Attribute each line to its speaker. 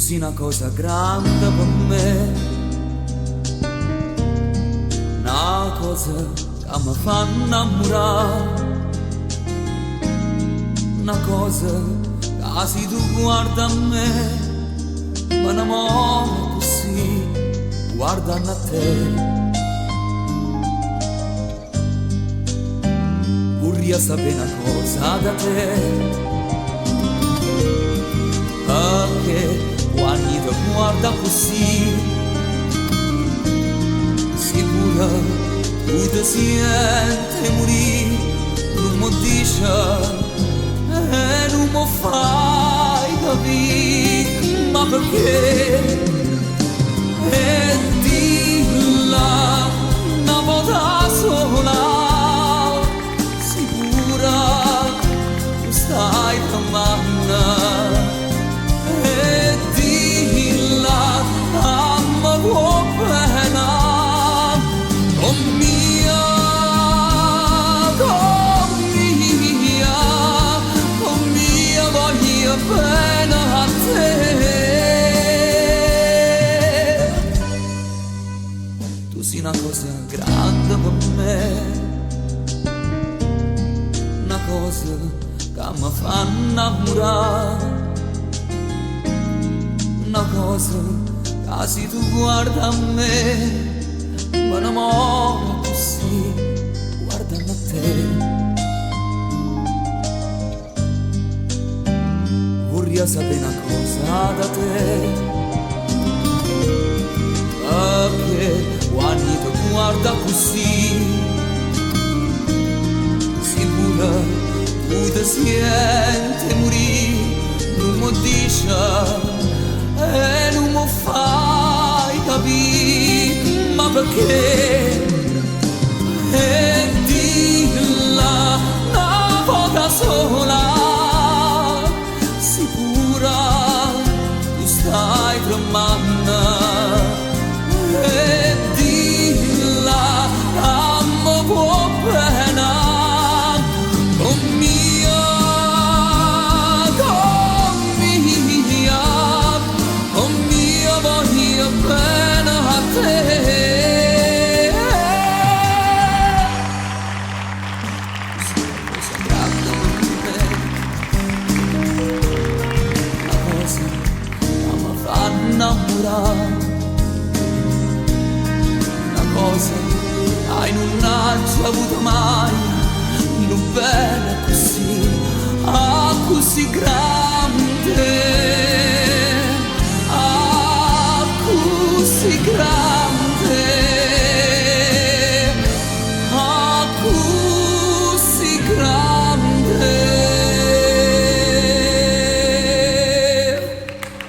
Speaker 1: sei una cosa grande per me, una cosa che mi fa innamorare, una cosa che se tu guarda a me, mi innamoro così, guardando a te. Vorrei sapere una cosa da te, perché quando ti guarda così, sicura tu ti senti morire, non mi dici e non mi fai capire, ma perché? E dilla una volta sola, stai tramando e dilla a me vuoi bene con mia voglio bene a te. Tu sei una cosa grande per me, una cosa che mi fa innamorare, una cosa che se tu guarda a me, mi innamoro così, guardando a te. Vorrei sapere una cosa da te, perché quando ti guarda così, sicura tu ti senti morire, non mi dici e non mi fai capire, ma perché? E dilla una volta sola, sicura tu stai tremando, e dilla a me vuoi bene con mia voglio bene a te. Cosa grande per me, una cosa che mi fa innamorare, una cosa che non ha già avuto mai, non bene così, così grande, così grande.